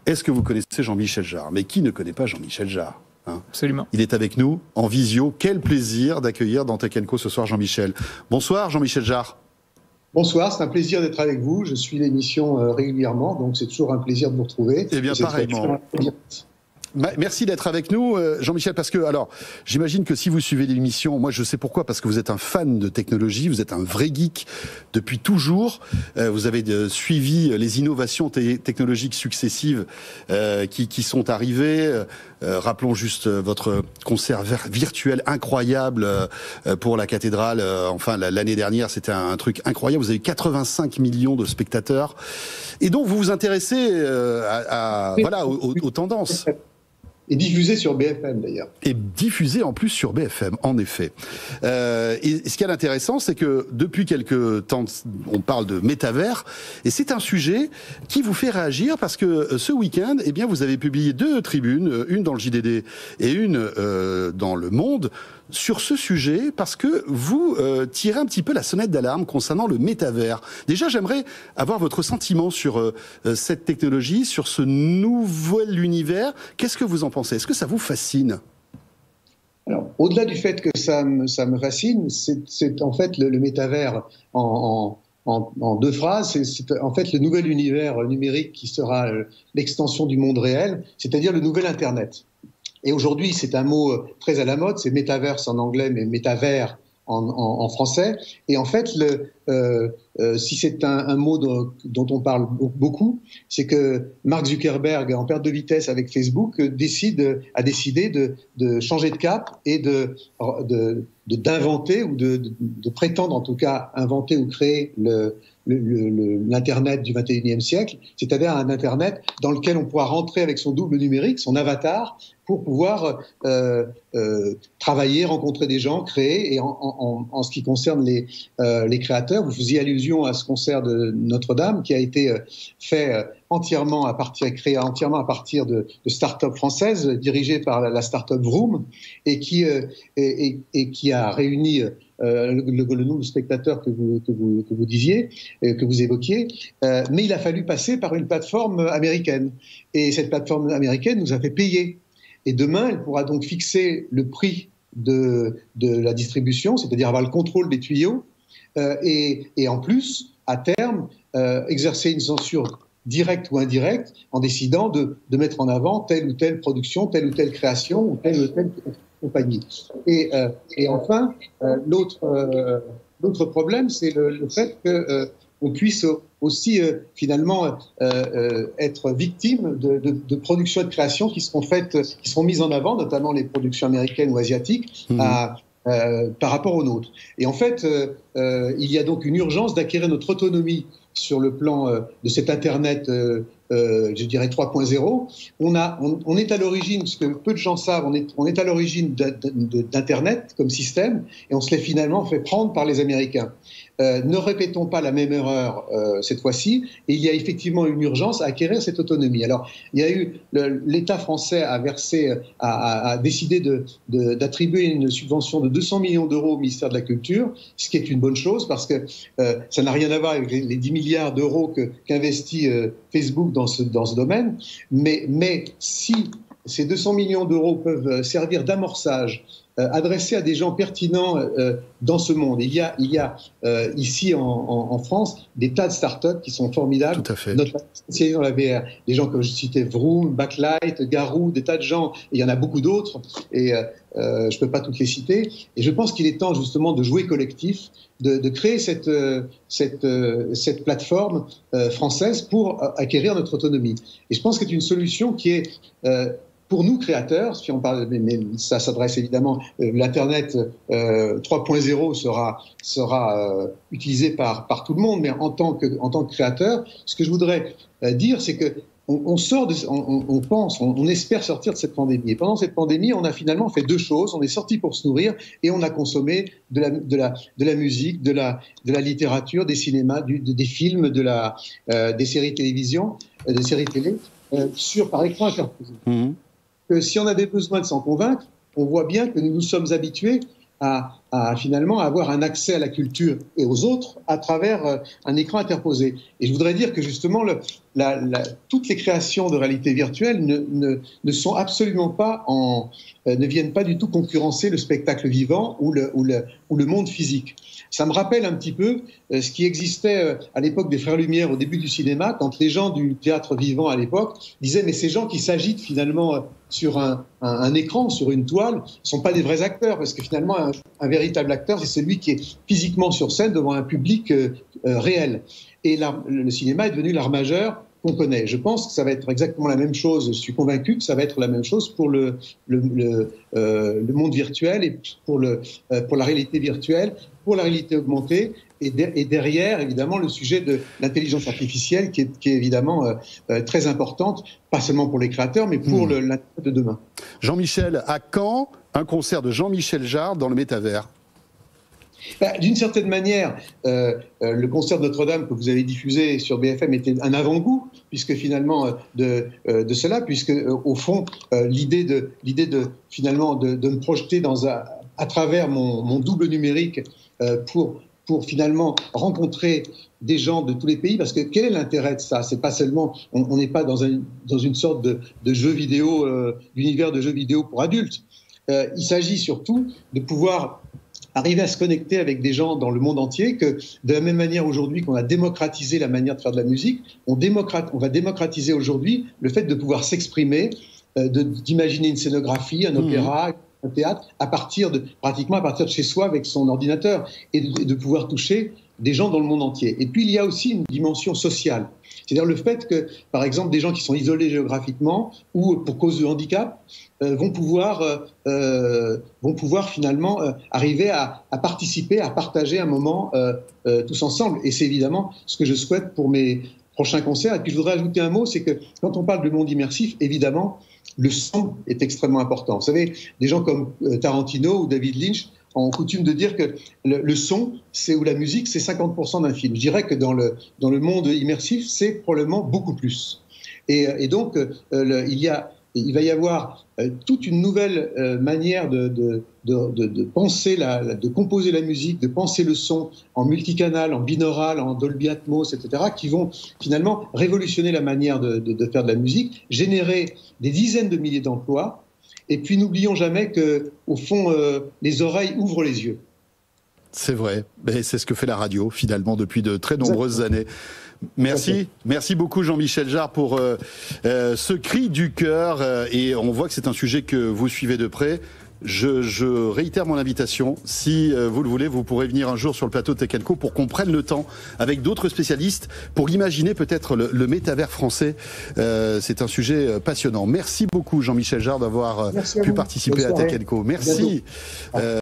Est-ce que vous connaissez Jean-Michel Jarre? Mais qui ne connaît pas Jean-Michel Jarre, hein? Absolument. Il est avec nous en visio. Quel plaisir d'accueillir dans Tech & Co ce soir Jean-Michel. Bonsoir Jean-Michel Jarre. Bonsoir, c'est un plaisir d'être avec vous. Je suis l'émission régulièrement, donc c'est toujours un plaisir de vous retrouver. Eh bien, pareillement. Merci d'être avec nous, Jean-Michel, parce que, alors, j'imagine que si vous suivez l'émission, moi je sais pourquoi, parce que vous êtes un fan de technologie, vous êtes un vrai geek depuis toujours, vous avez suivi les innovations technologiques successives qui sont arrivées. Rappelons juste votre concert virtuel incroyable pour la cathédrale, enfin l'année dernière, c'était un truc incroyable, vous avez 85 millions de spectateurs, et donc vous vous intéressez voilà, aux tendances. Et diffusé sur BFM d'ailleurs. Et diffusé en plus sur BFM, en effet. Et ce qui est intéressant, c'est que depuis quelques temps, on parle de métavers, et c'est un sujet qui vous fait réagir parce que ce week-end, eh bien, vous avez publié 2 tribunes, une dans le JDD et une dans Le Monde, sur ce sujet, parce que vous tirez un petit peu la sonnette d'alarme concernant le métavers. Déjà, j'aimerais avoir votre sentiment sur cette technologie, sur ce nouvel univers. Qu'est-ce que vous en pensez? Est-ce que ça vous fascine? Alors, au-delà du fait que ça me fascine, c'est en fait le métavers en 2 phrases. C'est en fait le nouvel univers numérique qui sera l'extension du monde réel, c'est-à-dire le nouvel Internet. Et aujourd'hui, c'est un mot très à la mode, c'est metaverse en anglais, mais métavers en français. Et en fait, si c'est un mot dont on parle beaucoup, c'est que Mark Zuckerberg, en perte de vitesse avec Facebook, a décidé de changer de cap et d'inventer ou de prétendre en tout cas inventer ou créer l'Internet du 21e siècle, c'est-à-dire un Internet dans lequel on pourra rentrer avec son double numérique, son avatar, pour pouvoir travailler, rencontrer des gens, créer. Et en ce qui concerne les créateurs, vous faisiez allusion à ce concert de Notre-Dame qui a été créé entièrement à partir de start-up françaises dirigées par la start-up Vroom et qui a réuni le nombre de spectateurs que vous disiez, que vous évoquiez, mais il a fallu passer par une plateforme américaine. Et cette plateforme américaine nous a fait payer. Et demain, elle pourra donc fixer le prix de la distribution, c'est-à-dire avoir le contrôle des tuyaux, et en plus, à terme, exercer une censure directe ou indirecte en décidant de mettre en avant telle ou telle production, telle ou telle création ou telle compagnie. Et enfin, l'autre problème, c'est le fait qu'on puisse aussi finalement être victime de productions et de créations qui seront mises en avant, notamment les productions américaines ou asiatiques, par rapport aux nôtres. Et en fait, il y a donc une urgence d'acquérir notre autonomie sur le plan de cet Internet, je dirais 3.0. On est à l'origine, ce que peu de gens savent, on est à l'origine d'Internet comme système, et on se l'est finalement fait prendre par les Américains. Ne répétons pas la même erreur cette fois-ci, et il y a effectivement une urgence à acquérir cette autonomie. Alors, il y a eu l'État français a décidé d'attribuer une subvention de 200 millions d'euros au ministère de la Culture, ce qui est une bonne chose parce que ça n'a rien à voir avec les 10 milliards d'euros qu'investit Facebook dans ce domaine. Mais si ces 200 millions d'euros peuvent servir d'amorçage adressé à des gens pertinents dans ce monde. Il y a ici en France des tas de startups qui sont formidables, tout à fait, notamment spécialisées dans la VR. Des gens comme je citais Vroom, Backlight, Garou, des tas de gens. Et il y en a beaucoup d'autres et je ne peux pas toutes les citer. Et je pense qu'il est temps justement de jouer collectif, de créer cette plateforme française pour acquérir notre autonomie. Et je pense que c'est une solution qui est pour nous créateurs, si on parle, mais ça s'adresse évidemment, l'Internet 3.0 sera utilisé par tout le monde, mais en tant que créateur, ce que je voudrais dire, c'est que on espère sortir de cette pandémie. Et pendant cette pandémie, on a finalement fait 2 choses. On est sorti pour se nourrir et on a consommé de la musique, de la littérature, des cinémas, des films, des séries télévision, des séries télé par écran interposé. Que si on avait besoin de s'en convaincre, on voit bien que nous nous sommes habitués à finalement avoir un accès à la culture et aux autres à travers un écran interposé. Et je voudrais dire que justement, toutes les créations de réalité virtuelle ne sont absolument pas ne viennent pas du tout concurrencer le spectacle vivant ou le monde physique. Ça me rappelle un petit peu ce qui existait à l'époque des Frères Lumière, au début du cinéma, quand les gens du théâtre vivant à l'époque disaient mais ces gens qui s'agitent finalement sur un écran, sur une toile, ne sont pas des vrais acteurs, parce que finalement un véritable acteur, c'est celui qui est physiquement sur scène devant un public réel. Et le cinéma est devenu l'art majeur qu'on connaît. Je pense que ça va être exactement la même chose, je suis convaincu que ça va être la même chose pour le monde virtuel et pour la réalité virtuelle, pour la réalité augmentée, et derrière, évidemment, le sujet de l'intelligence artificielle qui est évidemment très importante, pas seulement pour les créateurs, mais pour l'Internet de demain. Jean-Michel, à quand un concert de Jean-Michel Jarre dans le métavers ? D'une certaine manière, le concert de Notre-Dame que vous avez diffusé sur BFM était un avant-goût, puisque finalement de cela, puisque au fond l'idée de finalement de me projeter à travers mon double numérique pour finalement rencontrer des gens de tous les pays, parce que quel est l'intérêt de ça? C'est pas seulement, on n'est pas dans une sorte de jeu vidéo, d'univers de jeux vidéo pour adultes. Il s'agit surtout de pouvoir arriver à se connecter avec des gens dans le monde entier, que de la même manière aujourd'hui qu'on a démocratisé la manière de faire de la musique, on va démocratiser aujourd'hui le fait de pouvoir s'exprimer, d'imaginer une scénographie, un opéra, un théâtre, pratiquement à partir de chez soi avec son ordinateur, et de pouvoir toucher des gens dans le monde entier. Et puis il y a aussi une dimension sociale. C'est-à-dire le fait que, par exemple, des gens qui sont isolés géographiquement ou pour cause de handicap vont pouvoir finalement arriver à participer, à partager un moment tous ensemble. Et c'est évidemment ce que je souhaite pour mes prochains concerts. Et puis je voudrais ajouter un mot, c'est que quand on parle de monde immersif, évidemment, le son est extrêmement important. Vous savez, des gens comme Tarantino ou David Lynch ont coutume de dire que le son, ou la musique, c'est 50% d'un film. Je dirais que dans le monde immersif, c'est probablement beaucoup plus. Et donc, il va y avoir toute une nouvelle manière de penser, de composer la musique, de penser le son en multicanal, en binaural, en Dolby Atmos, etc., qui vont finalement révolutionner la manière de faire de la musique, générer des dizaines de milliers d'emplois. Et puis n'oublions jamais que, au fond, les oreilles ouvrent les yeux. C'est vrai, mais c'est ce que fait la radio finalement depuis de très nombreuses années. Merci beaucoup Jean-Michel Jarre pour ce cri du cœur, et on voit que c'est un sujet que vous suivez de près. Je réitère mon invitation. Si vous le voulez, vous pourrez venir un jour sur le plateau de Tech & Co pour qu'on prenne le temps avec d'autres spécialistes pour imaginer peut-être le métavers français. C'est un sujet passionnant. Merci beaucoup Jean-Michel Jarre d'avoir pu participer à Tech & Co. Merci.